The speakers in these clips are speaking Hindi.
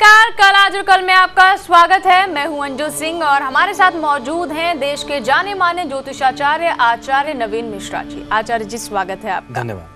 नमस्कार, कल आज और कल में आपका स्वागत है। मैं हूं अंजू सिंह और हमारे साथ मौजूद हैं देश के जाने माने ज्योतिषाचार्य आचार्य नवीन मिश्रा जी। आचार्य जी, स्वागत है आपका। धन्यवाद।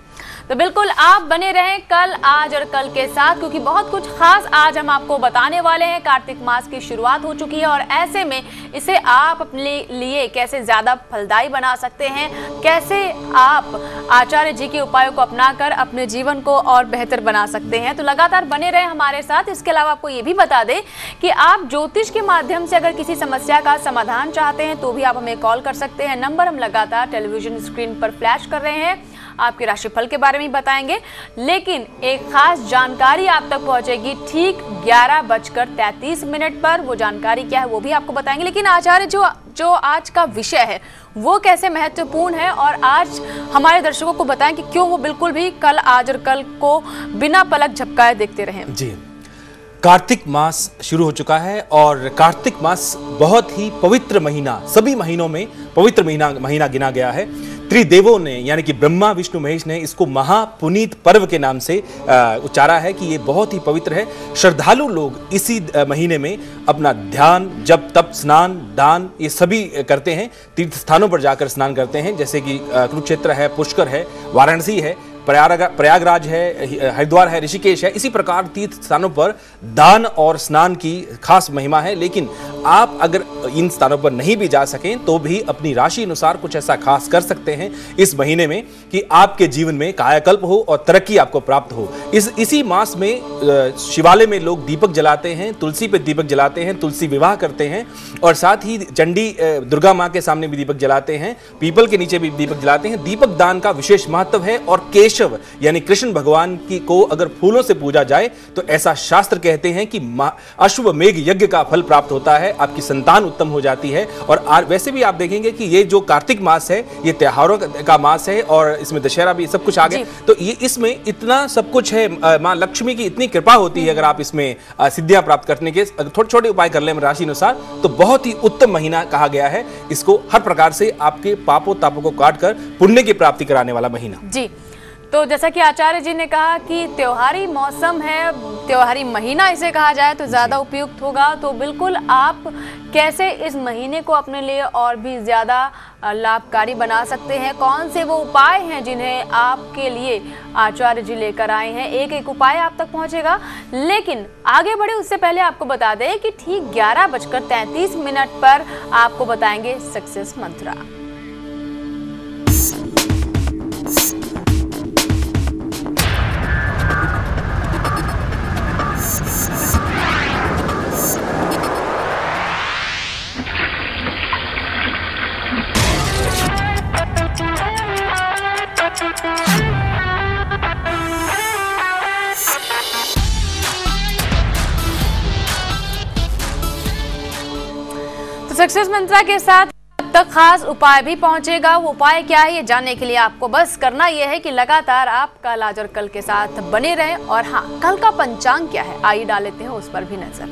तो बिल्कुल आप बने रहें कल आज और कल के साथ, क्योंकि बहुत कुछ खास आज हम आपको बताने वाले हैं। कार्तिक मास की शुरुआत हो चुकी है और ऐसे में इसे आप अपने लिए कैसे ज्यादा फलदायी बना सकते हैं, कैसे आप आचार्य जी के उपायों को अपनाकर अपने जीवन को और बेहतर बना सकते हैं। तो लगातार बने रहे हमारे साथ। इसके अलावा आपको ये भी बता दें कि आप ज्योतिष के माध्यम से अगर किसी समस्या का समाधान चाहते हैं तो भी आप हमें कॉल कर सकते हैं। नंबर हम लगातार टेलीविजन स्क्रीन पर फ्लैश कर रहे हैं। आपके राशिफल के बारे में बताएंगे, लेकिन एक खास जानकारी आप तक पहुंचेगी ठीक 11:33 पर। वो जानकारी क्या है वो भी आपको बताएंगे। लेकिन आचार्य, जो आज का विषय है वो कैसे महत्वपूर्ण है, और आज हमारे दर्शकों को बताएं कि क्यों वो बिल्कुल भी कल आज और कल को बिना पलक झपकाए देखते रहें। जी, कार्तिक मास शुरू हो चुका है और कार्तिक मास बहुत ही पवित्र महीना, सभी महीनों में पवित्र महीना गिना गया है। त्रिदेवों ने यानी कि ब्रह्मा विष्णु महेश ने इसको महापुनीत पर्व के नाम से उच्चारा है कि ये बहुत ही पवित्र है। श्रद्धालु लोग इसी महीने में अपना ध्यान, जप, तप, स्नान, दान ये सभी करते हैं। तीर्थ स्थानों पर जाकर स्नान करते हैं, जैसे कि कुरुक्षेत्र है, पुष्कर है, वाराणसी है, प्रयागराज है, हरिद्वार है, ऋषिकेश है। इसी प्रकार तीर्थ स्थानों पर दान और स्नान की खास महिमा है। लेकिन आप अगर इन स्थानों पर नहीं भी जा सकें तो भी अपनी राशि अनुसार कुछ ऐसा खास कर सकते हैं इस महीने में कि आपके जीवन में कायाकल्प हो और तरक्की आपको प्राप्त हो। इसी मास में शिवालय में लोग दीपक जलाते हैं, तुलसी पे दीपक जलाते हैं, तुलसी विवाह करते हैं और साथ ही चंडी दुर्गा माँ के सामने भी दीपक जलाते हैं, पीपल के नीचे भी दीपक जलाते हैं। दीपक दान का विशेष महत्व है और केशव यानी कृष्ण भगवान की को अगर फूलों से पूजा जाए तो ऐसा शास्त्र कहते हैं कि अश्वमेघ यज्ञ का फल प्राप्त होता है, आपकी संतान उत्तम हो जाती है। और वैसे भी आप देखेंगे कि ये जो कार्तिक मास है ये त्योहारों का मास है और इसमें दशहरा भी सब कुछ आ गया, तो ये इसमें इतना सब कुछ है। माँ लक्ष्मी की इतनी कृपा होती है। अगर आप इसमें सिद्धियां प्राप्त करने के थोड़े छोटे उपाय कर ले राशि अनुसार तो बहुत ही उत्तम महीना कहा गया है। इसको हर प्रकार से आपके पापों तापों को काट कर पुण्य की प्राप्ति कराने वाला महीना। जी, तो जैसा कि आचार्य जी ने कहा कि त्योहारी मौसम है, त्योहारी महीना इसे कहा जाए तो ज़्यादा उपयुक्त होगा। तो बिल्कुल आप कैसे इस महीने को अपने लिए और भी ज़्यादा लाभकारी बना सकते हैं, कौन से वो उपाय हैं जिन्हें आपके लिए आचार्य जी लेकर आए हैं, एक एक उपाय आप तक पहुंचेगा। लेकिन आगे बढ़े उससे पहले आपको बता दें कि ठीक 11:33 पर आपको बताएंगे सक्सेस मंत्रा। सक्सेस मंत्रा के साथ अब तक खास उपाय भी पहुंचेगा। वो उपाय क्या है ये जानने के लिए आपको बस करना यह है कि लगातार आप कल आज और कल के साथ बने रहें। और हाँ, कल का पंचांग क्या है आइए डाल लेते हैं उस पर भी नजर।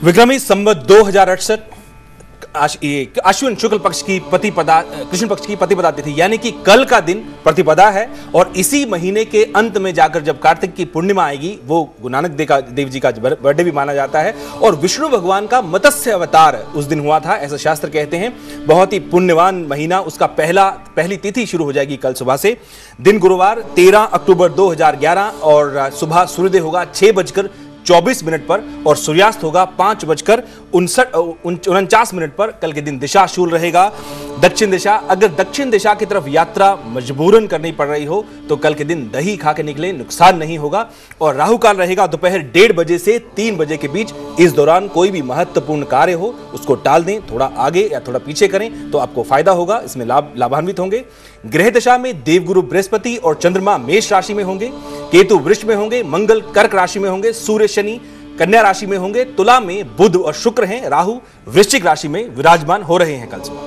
विक्रमी संवत 2068 अश्विन शुक्ल पक्ष की प्रतिपदा, कृष्ण पक्ष की प्रतिपदा तिथि यानी कि कल का दिन प्रतिपदा है। और इसी महीने के अंत में जाकर जब कार्तिक की पूर्णिमा आएगी, वो गुरु नानक देव जी का बर्थडे भी माना जाता है और विष्णु भगवान का मत्स्य अवतार उस दिन हुआ था, ऐसा शास्त्र कहते हैं। बहुत ही पुण्यवान महीना, उसका पहली तिथि शुरू हो जाएगी कल सुबह से। दिन गुरुवार 13 अक्टूबर 2011 और सुबह सूर्योदय होगा 6:24 पर और सूर्यास्त होगा 5:49 पर। कल के दिन दिशा शूल रहेगा दक्षिण दिशा। अगर दक्षिण दिशा की तरफ यात्रा मजबूरन करनी पड़ रही हो तो कल के दिन दही खा के निकले, नुकसान नहीं होगा। और राहु काल रहेगा दोपहर 1:30 बजे से 3 बजे के बीच। इस दौरान कोई भी महत्वपूर्ण कार्य हो उसको टाल दें, थोड़ा आगे या थोड़ा पीछे करें तो आपको फायदा होगा, इसमें लाभान्वित होंगे। गृह दशा में देवगुरु बृहस्पति और चंद्रमा मेष राशि में होंगे, केतु वृष में होंगे, मंगल कर्क राशि में होंगे, सूर्य शनि कन्या राशि में होंगे, तुला में बुध और शुक्र हैं, राहु वृश्चिक राशि में विराजमान हो रहे हैं कल सुबह।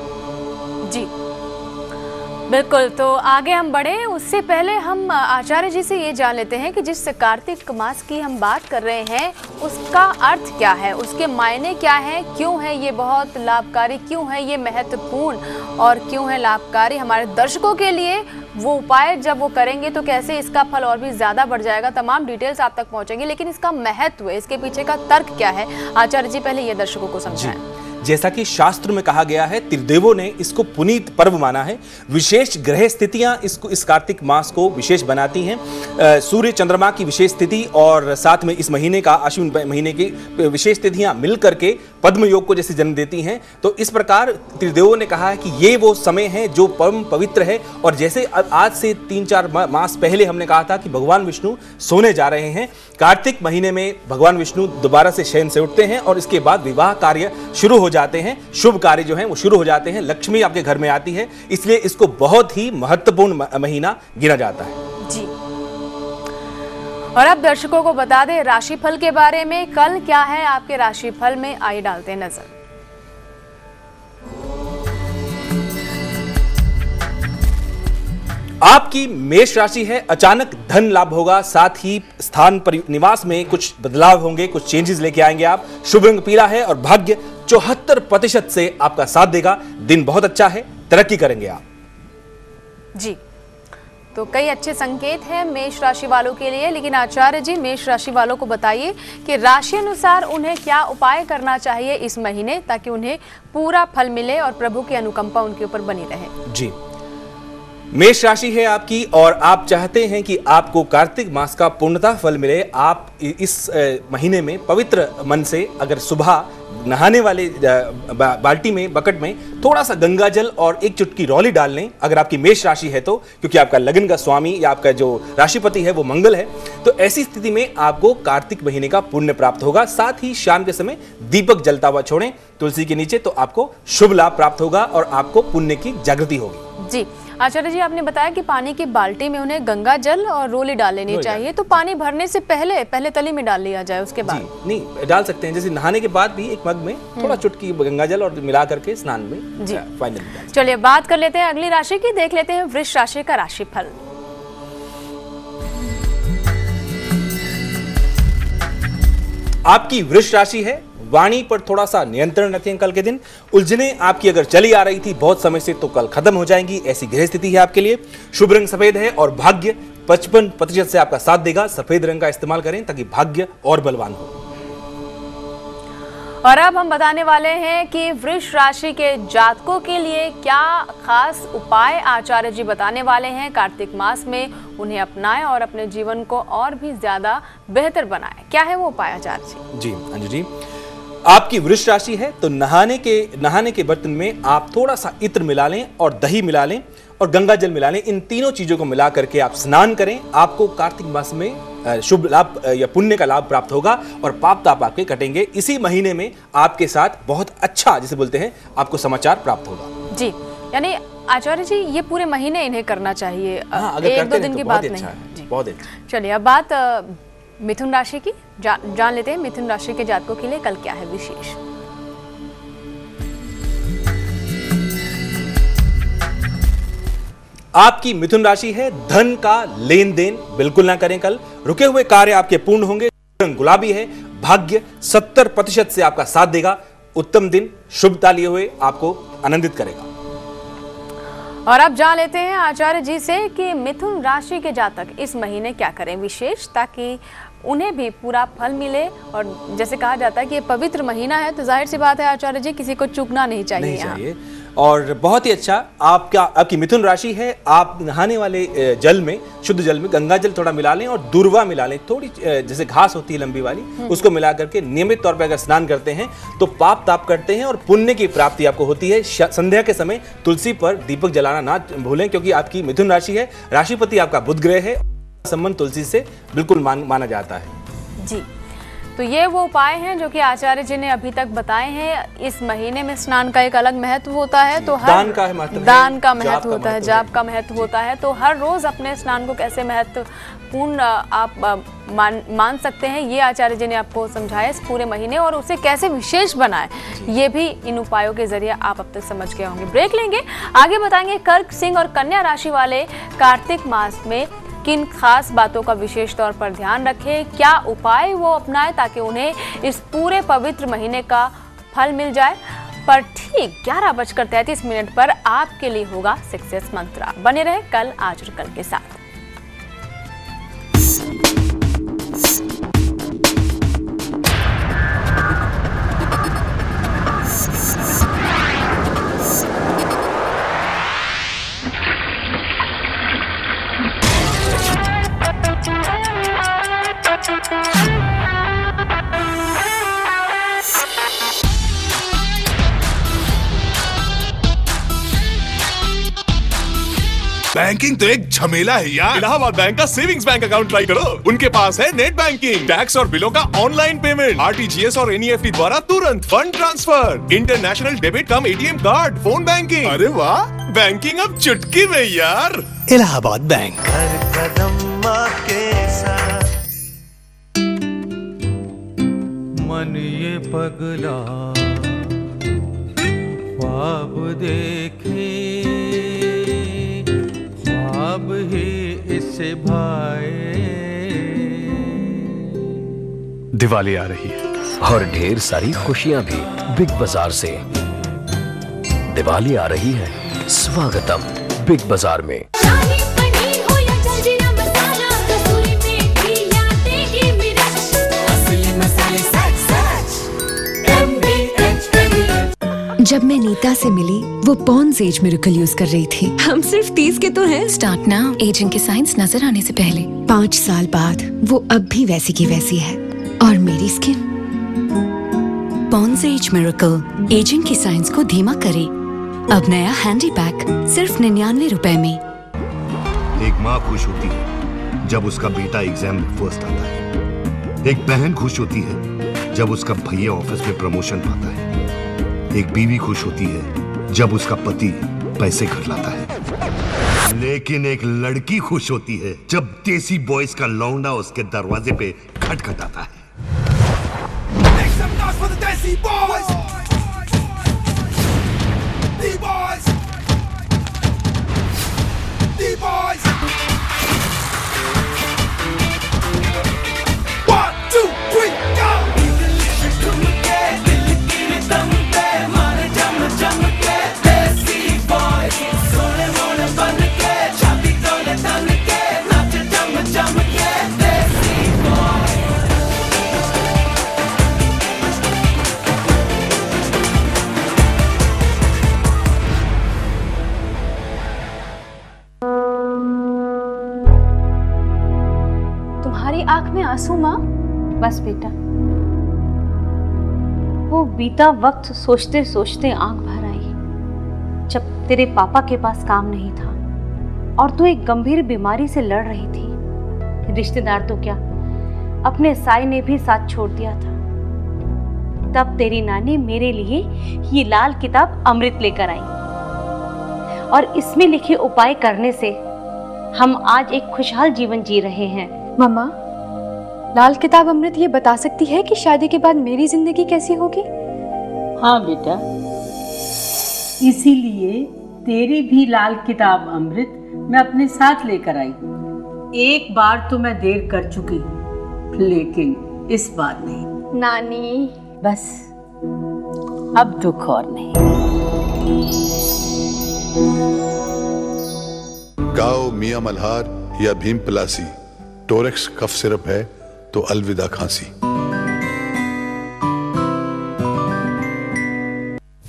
जी बिल्कुल, तो आगे हम बढ़े उससे पहले हम आचार्य जी से ये जान लेते हैं कि जिस कार्तिक मास की हम बात कर रहे हैं उसका अर्थ क्या है, उसके मायने क्या हैं, क्यों है ये बहुत लाभकारी, क्यों है ये महत्वपूर्ण और क्यों है लाभकारी हमारे दर्शकों के लिए। वो उपाय जब वो करेंगे तो कैसे इसका फल और भी ज़्यादा बढ़ जाएगा, तमाम डिटेल्स आप तक पहुंचेंगे, लेकिन इसका महत्व, इसके पीछे का तर्क क्या है, आचार्य जी पहले ये दर्शकों को समझाएं। जैसा कि शास्त्र में कहा गया है, त्रिदेवों ने इसको पुनीत पर्व माना है। विशेष ग्रह स्थितियां इसको, इस कार्तिक मास को विशेष बनाती हैं। सूर्य चंद्रमा की विशेष स्थिति और साथ में इस महीने का, अश्विन महीने की विशेष तिथियां मिल करके पद्म योग को जैसे जन्म देती हैं। तो इस प्रकार त्रिदेवों ने कहा है कि ये वो समय है जो परम पवित्र है। और जैसे आज से 3-4 मास पहले हमने कहा था कि भगवान विष्णु सोने जा रहे हैं, कार्तिक महीने में भगवान विष्णु दोबारा से शयन से उठते हैं और इसके बाद विवाह कार्य शुरू हो जाते हैं, शुभ कार्य जो हैं वो शुरू हो जाते हैं, लक्ष्मी आपके घर में आती है, इसलिए इसको बहुत ही महत्वपूर्ण महीना गिना जाता है। जी, और अब दर्शकों को बता दें राशिफल के बारे में, कल क्या है आपके राशिफल में, आइए डालते हैं नजर। आपकी मेष राशि है, अचानक धन लाभ होगा, साथ ही स्थान पर निवास में कुछ बदलाव होंगे, कुछ चेंजेस लेके आएंगे आप। शुभ रंग पीला है और भाग्य 74% से आपका साथ देगा। दिन बहुत अच्छा है, तरक्की करेंगे आप। जी, तो कई अच्छे संकेत हैं मेष राशि वालों के लिए, लेकिन आचार्य जी मेष राशि वालों को बताइए कि राशि अनुसार उन्हें क्या उपाय करना चाहिए इस महीने, ताकि उन्हें पूरा फल मिले और प्रभु की अनुकंपा उनके ऊपर बनी रहे। जी, मेष राशि है आपकी और आप चाहते हैं कि आपको कार्तिक मास का पूर्णतः फल मिले। आप इस महीने में पवित्र मन से अगर सुबह नहाने वाले बाल्टी में, बकेट में थोड़ा सा गंगा जल और एक चुटकी रौली डाल लें, अगर आपकी मेष राशि है तो, क्योंकि आपका लगन का स्वामी या आपका जो राशिपति है वो मंगल है। तो ऐसी स्थिति में आपको कार्तिक महीने का पुण्य प्राप्त होगा। साथ ही शाम के समय दीपक जलता हुआ छोड़ें तुलसी के नीचे, तो आपको शुभ लाभ प्राप्त होगा और आपको पुण्य की जागृति होगी। जी, आचार्य जी आपने बताया कि पानी की बाल्टी में उन्हें गंगा जल और रोली डाल लेनी चाहिए, तो पानी भरने से पहले तली में डाल लिया जाए, उसके बाद? नहीं, डाल सकते हैं, जैसे नहाने के बाद भी एक मग में थोड़ा चुटकी गंगा जल और मिला करके स्नान में। जी, फाइनल। चलिए बात कर लेते हैं अगली राशि की, देख लेते हैं वृष राशि का राशिफल। आपकी वृष राशि है, वाणी पर थोड़ा सा नियंत्रण रखें। कल के दिन उलझने आपकी अगर चली आ रही थी बहुत समय से, तो कल खत्म हो जाएंगी, ऐसी गृह स्थिति है आपके लिए। शुभ रंग सफेद है और भाग्य 55% से आपका साथ देगा। सफेद रंग का इस्तेमाल करें ताकि भाग्य और बलवान हो। और अब हम बताने वाले हैं कि वृष राशि के जातकों के लिए क्या खास उपाय आचार्य जी बताने वाले हैं कार्तिक मास में, उन्हें अपनाएं और अपने जीवन को और भी ज्यादा बेहतर बनाएं। क्या है वो उपाय आचार्य जी? जी अंजू जी, आपकी वृष राशि है तो नहाने के बर्तन में आप थोड़ा सा इत्र मिला लें और दही मिला लें और गंगा जल मिला लें। इन तीनों चीजों को मिला करके आप स्नान करें। आपको कार्तिक मास में शुभ लाभ या पुण्य का लाभ प्राप्त होगा और पाप ताप आपके कटेंगे। इसी महीने में आपके साथ बहुत अच्छा, जिसे बोलते हैं, आपको समाचार प्राप्त होगा। जी, यानी आचार्य जी ये पूरे महीने इन्हें करना चाहिए, अगर एक दो दिन की बात नहीं। जी, बहुत अच्छा। चलिए अब बात मिथुन राशि की जान लेते हैं। मिथुन राशि के जातकों के लिए कल क्या है विशेष? आपकी मिथुन राशि है, धन का लेन देन बिल्कुल ना करें। कल रुके हुए कार्य आपके पूर्ण होंगे। रंग गुलाबी है, भाग्य 70% से आपका साथ देगा। उत्तम दिन शुभता लिए हुए आपको आनंदित करेगा। और अब जान लेते हैं आचार्य जी से कि मिथुन राशि के जातक इस महीने क्या करें विशेष, ताकि उन्हें भी पूरा फल मिले। और जैसे कहा जाता है कि ये पवित्र महीना है, तो जाहिर सी बात है आचार्य जी किसी को चूकना नहीं चाहिए। और बहुत ही अच्छा, आपकी मिथुन राशि है, आप नहाने वाले जल में, शुद्ध जल में गंगा जल थोड़ा मिला लें और दूर्वा मिला लें, थोड़ी जैसे घास होती है लंबी वाली, उसको मिला करके नियमित तौर पर अगर स्नान करते हैं तो पाप ताप करते हैं और पुण्य की प्राप्ति आपको होती है। संध्या के समय तुलसी पर दीपक जलाना ना भूलें, क्योंकि आपकी मिथुन राशि है, राशिपति आपका बुध ग्रह है, संबंध तुलसी से बिल्कुल माना जाता है। जी, तो ये वो उपाय हैं जो कि आचार्य जी ने अभी तक बताए हैं। इस महीने में स्नान का एक अलग महत्व होता है, तो हर दान का महत्व होता है, जाप का महत्व होता है। तो हर रोज अपने स्नान को कैसे महत्वपूर्ण आप मान सकते हैं, ये आचार्य जी ने आपको समझाया इस पूरे महीने, और उसे कैसे विशेष बनाए ये भी इन उपायों के जरिए आप अब तक समझ गए होंगे। ब्रेक लेंगे, आगे बताएंगे कर्क, सिंह और कन्या राशि वाले कार्तिक मास में किन खास बातों का विशेष तौर पर ध्यान रखें, क्या उपाय वो अपनाएं ताकि उन्हें इस पूरे पवित्र महीने का फल मिल जाए। पर ठीक 11:33 पर आपके लिए होगा सक्सेस मंत्र। बने रहे कल, आज और कल के साथ। बैंकिंग तो एक झमेला है यार। इलाहाबाद बैंक का सेविंग्स बैंक अकाउंट ट्राई करो। उनके पास है नेट बैंकिंग, टैक्स और बिलों का ऑनलाइन पेमेंट, RTGS और NEFT द्वारा तुरंत फंड ट्रांसफर, इंटरनेशनल डेबिट कम ATM कार्ड, फोन बैंकिंग। अरे वाह, बैंकिंग अब चुटकी में यार। इलाहाबाद बैंक। हर कदम आपके साथ। मन ये पगला ख्वाब देखे, ख्वाब ही इससे भाए। दिवाली आ रही है और ढेर सारी खुशियां भी बिग बाजार से। दिवाली आ रही है, स्वागतम बिग बाजार में। जब मैं नीता से मिली, वो पॉन्ड्स एज मिरेकल यूज कर रही थी। हम सिर्फ 30 के तो हैं। स्टार्ट नाउ, एजिंग के साइंस नजर आने से पहले। 5 साल बाद वो अब भी वैसी की वैसी है, और मेरी skin. Pond's age miracle, ageing की साइंस को धीमा करे। अब नया हैंडी पैक सिर्फ 99 रुपए में। एक माँ खुश होती है जब उसका बेटा एग्जाम में फर्स्ट आता है। एक बहन खुश होती है जब उसका भैया ऑफिस में प्रमोशन पाता है। एक बीवी खुश होती है जब उसका पति पैसे घर लाता है। लेकिन एक लड़की खुश होती है जब देसी बॉयज का लौंडा उसके दरवाजे पे खटखटाता है। आंख में आंसू माँ? बस बेटा, वो बीता वक्त सोचते सोचते आंख भर आई, जब तेरे पापा के पास काम नहीं था और तू एक गंभीर बीमारी से लड़ रही थी। रिश्तेदार तो क्या, अपने साई ने भी साथ छोड़ दिया था। तब तेरी नानी मेरे लिए ये लाल किताब अमृत लेकर आई, और इसमें लिखे उपाय करने से हम आज एक खुशहाल जीवन जी रहे हैं। मम्मा, लाल किताब अमृत ये बता सकती है कि शादी के बाद मेरी जिंदगी कैसी होगी? हाँ बेटा, इसीलिए तेरी भी लाल किताब अमृत मैं अपने साथ लेकर आई। एक बार तो मैं देर कर चुकी, लेकिन इस बार नहीं। नानी, बस अब दुख और नहीं। गाओ मियां मल्हार या भीम प्लासी, टोरेक्स कफ सिरप है तो अलविदा खांसी।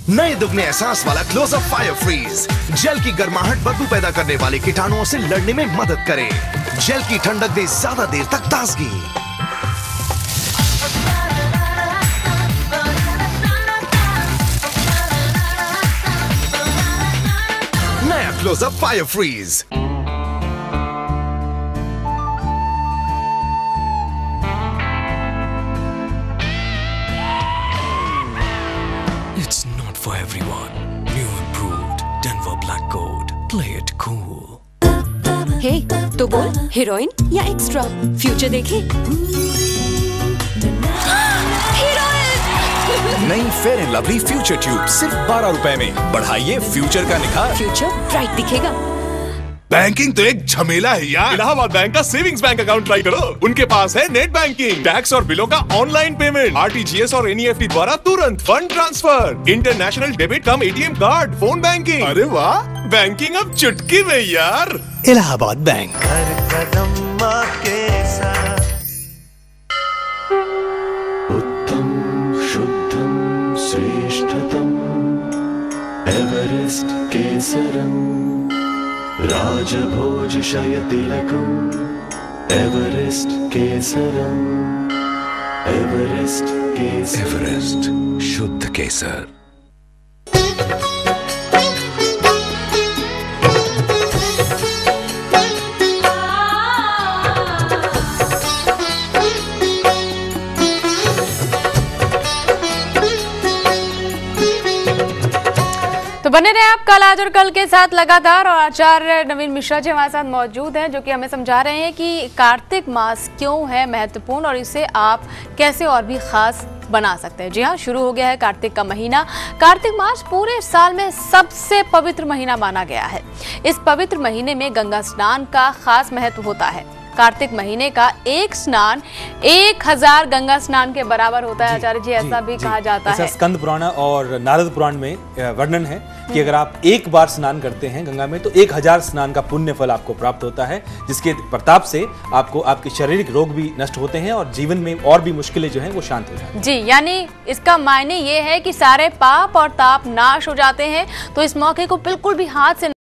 नए दुगने एहसास वाला क्लोजअप फायर फ्रीज, जेल की गर्माहट बदबू पैदा करने वाले कीटाणुओं से लड़ने में मदद करे। जेल की ठंडक दे ज्यादा देर तक ताजगी। नया closeup fire freeze. for everyone. New improved Denver Black Gold. Play it cool. हे तो बोल, हीरोइन या एक्स्ट्रा? फ्यूचर देखे? नई fair and lovely future tube सिर्फ 12 रुपए में। बढ़ाइए फ्यूचर का निखार। फ्यूचर ब्राइट दिखेगा। बैंकिंग तो एक झमेला है यार। इलाहाबाद बैंक का सेविंग्स बैंक अकाउंट ट्राई करो। उनके पास है नेट बैंकिंग, टैक्स और बिलों का ऑनलाइन पेमेंट, आरटीजीएस और एनईएफटी द्वारा तुरंत फंड ट्रांसफर, इंटरनेशनल डेबिट कम एटीएम कार्ड, फोन बैंकिंग। अरे वाह, बैंकिंग अब चुटकी में यार। इलाहाबाद बैंक। हर कदम आपके साथ। उत्तम शुद्धम श्रेष्ठतम एवरेस्ट केसरम राजभोज शयतिलकम एवरेस्ट केसरम एवरेस्ट केसर। एवरेस्ट शुद्ध केसर। तो बने रहे आप कल आज और कल के साथ लगातार। और आचार्य नवीन मिश्रा जी हमारे साथ मौजूद हैं, जो कि हमें समझा रहे हैं कि कार्तिक मास क्यों है महत्वपूर्ण और इसे आप कैसे और भी खास बना सकते हैं। जी हाँ, शुरू हो गया है कार्तिक का महीना। कार्तिक मास पूरे साल में सबसे पवित्र महीना माना गया है। इस पवित्र महीने में गंगा स्नान का खास महत्व होता है। कार्तिक महीने का एक स्नान 1000 गंगा स्नान के बराबर होता है। आचार्य जी, ऐसा भी कहा जाता है। स्कंद पुराण और नारद पुराण में वर्णन है कि अगर आप एक बार स्नान करते हैं गंगा में तो 1000 स्नान का पुण्य फल आपको प्राप्त होता है, जिसके प्रताप से आपको आपके शारीरिक रोग भी नष्ट होते हैं और जीवन में और भी मुश्किलें जो हैं वो शांत हो जाती हैं। जी, यानी इसका मायने ये है कि सारे पाप और ताप नाश हो जाते हैं। तो इस मौके को बिल्कुल भी हाथ से